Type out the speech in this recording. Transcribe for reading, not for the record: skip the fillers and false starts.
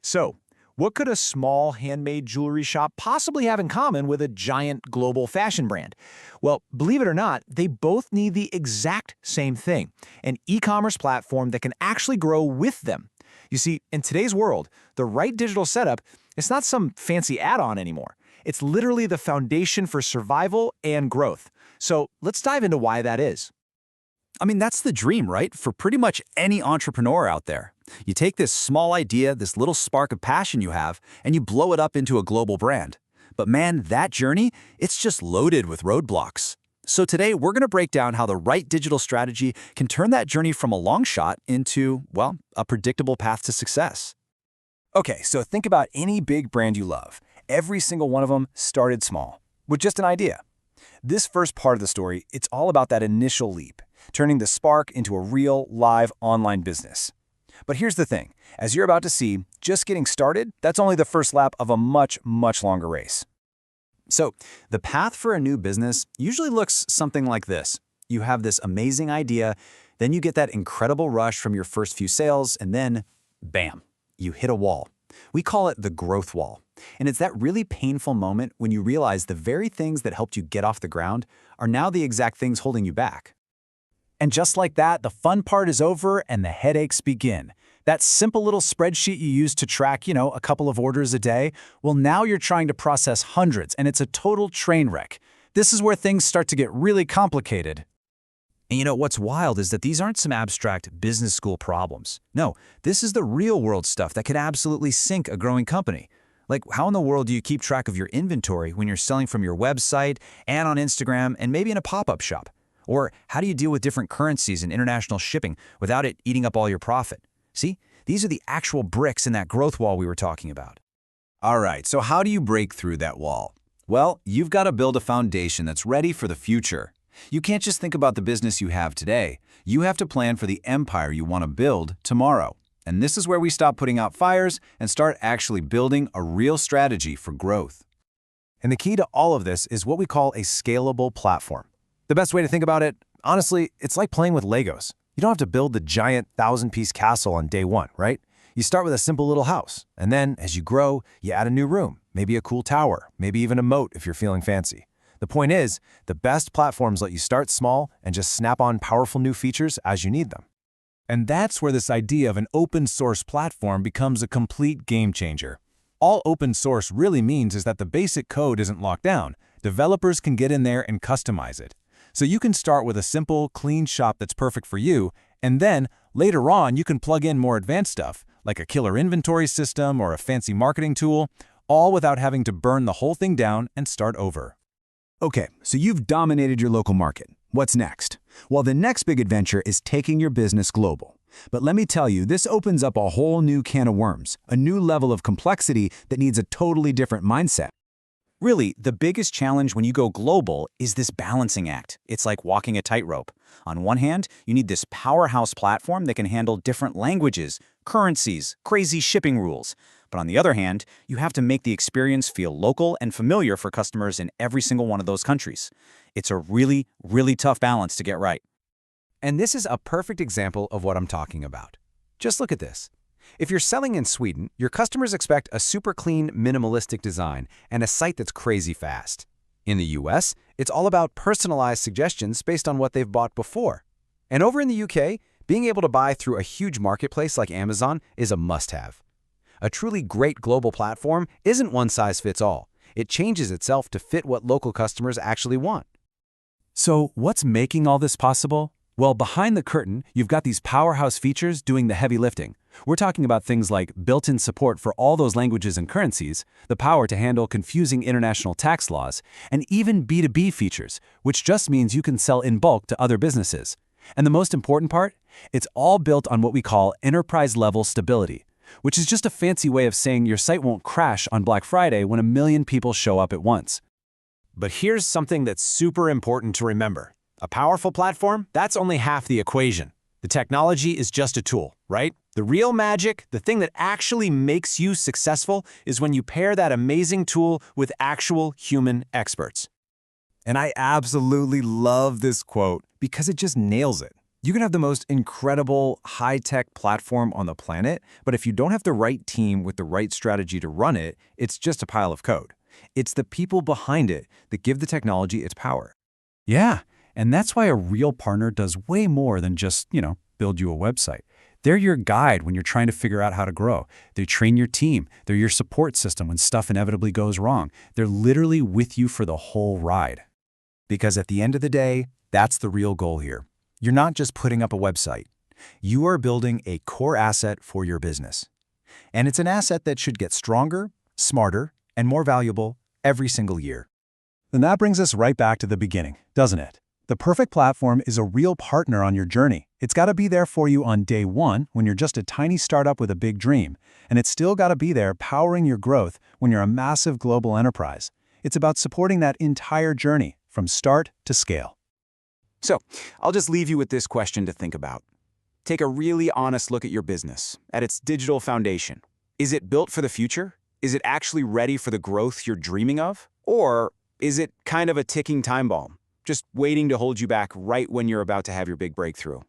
So, what could a small handmade jewelry shop possibly have in common with a giant global fashion brand? Well, believe it or not, they both need the exact same thing, an e-commerce platform that can actually grow with them. You see, in today's world, the right digital setup is not some fancy add-on anymore. It's literally the foundation for survival and growth. So let's dive into why that is. I mean, that's the dream, right? For pretty much any entrepreneur out there. You take this small idea, this little spark of passion you have, and you blow it up into a global brand. But man, that journey, it's just loaded with roadblocks. So today, we're going to break down how the right digital strategy can turn that journey from a long shot into, well, a predictable path to success. Okay, so think about any big brand you love. Every single one of them started small, with just an idea. This first part of the story, it's all about that initial leap, turning the spark into a real, live online business. But here's the thing, as you're about to see, just getting started, that's only the first lap of a much, much longer race. So, the path for a new business usually looks something like this. You have this amazing idea, then you get that incredible rush from your first few sales, and then, bam, you hit a wall. We call it the growth wall. And it's that really painful moment when you realize the very things that helped you get off the ground are now the exact things holding you back. And just like that, the fun part is over and the headaches begin. That simple little spreadsheet you used to track, a couple of orders a day, well, now you're trying to process hundreds, and it's a total train wreck. This is where things start to get really complicated. And what's wild is that these aren't some abstract business school problems. No, this is the real world stuff that could absolutely sink a growing company. Like, how in the world do you keep track of your inventory when you're selling from your website and on Instagram and maybe in a pop-up shop? Or how do you deal with different currencies and international shipping without it eating up all your profit? See, these are the actual bricks in that growth wall we were talking about. All right, so how do you break through that wall? Well, you've got to build a foundation that's ready for the future. You can't just think about the business you have today. You have to plan for the empire you want to build tomorrow. And this is where we stop putting out fires and start actually building a real strategy for growth. And the key to all of this is what we call a scalable platform. The best way to think about it, honestly, it's like playing with Legos. You don't have to build the giant 1,000-piece castle on day one, right? You start with a simple little house, and then as you grow, you add a new room, maybe a cool tower, maybe even a moat if you're feeling fancy. The point is, the best platforms let you start small and just snap on powerful new features as you need them. And that's where this idea of an open source platform becomes a complete game changer. All open source really means is that the basic code isn't locked down. Developers can get in there and customize it. So you can start with a simple, clean shop that's perfect for you, and then, later on, you can plug in more advanced stuff, like a killer inventory system or a fancy marketing tool, all without having to burn the whole thing down and start over. Okay, so you've dominated your local market. What's next? Well, the next big adventure is taking your business global. But let me tell you, this opens up a whole new can of worms, a new level of complexity that needs a totally different mindset. Really, the biggest challenge when you go global is this balancing act. It's like walking a tightrope. On one hand, you need this powerhouse platform that can handle different languages, currencies, crazy shipping rules. But on the other hand, you have to make the experience feel local and familiar for customers in every single one of those countries. It's a really, really tough balance to get right. And this is a perfect example of what I'm talking about. Just look at this. If you're selling in Sweden, your customers expect a super clean, minimalistic design and a site that's crazy fast. In the US, it's all about personalized suggestions based on what they've bought before. And over in the UK, being able to buy through a huge marketplace like Amazon is a must-have. A truly great global platform isn't one size fits all. It changes itself to fit what local customers actually want. So what's making all this possible? Well, behind the curtain, you've got these powerhouse features doing the heavy lifting. We're talking about things like built-in support for all those languages and currencies, the power to handle confusing international tax laws, and even B2B features, which just means you can sell in bulk to other businesses. And the most important part? It's all built on what we call enterprise-level stability, which is just a fancy way of saying your site won't crash on Black Friday when 1 million people show up at once. But here's something that's super important to remember. A powerful platform, that's only half the equation. The technology is just a tool, right? The real magic, the thing that actually makes you successful, is when you pair that amazing tool with actual human experts. And I absolutely love this quote because it just nails it. You can have the most incredible, high-tech platform on the planet, but if you don't have the right team with the right strategy to run it, it's just a pile of code. It's the people behind it that give the technology its power. Yeah, and that's why a real partner does way more than just, build you a website. They're your guide when you're trying to figure out how to grow. They train your team. They're your support system when stuff inevitably goes wrong. They're literally with you for the whole ride. Because at the end of the day, that's the real goal here. You're not just putting up a website. You are building a core asset for your business. And it's an asset that should get stronger, smarter, and more valuable every single year. Then that brings us right back to the beginning, doesn't it? The perfect platform is a real partner on your journey. It's got to be there for you on day one when you're just a tiny startup with a big dream, and it's still got to be there powering your growth when you're a massive global enterprise. It's about supporting that entire journey from start to scale. So, I'll just leave you with this question to think about. Take a really honest look at your business, at its digital foundation. Is it built for the future? Is it actually ready for the growth you're dreaming of? Or is it kind of a ticking time bomb, just waiting to hold you back right when you're about to have your big breakthrough?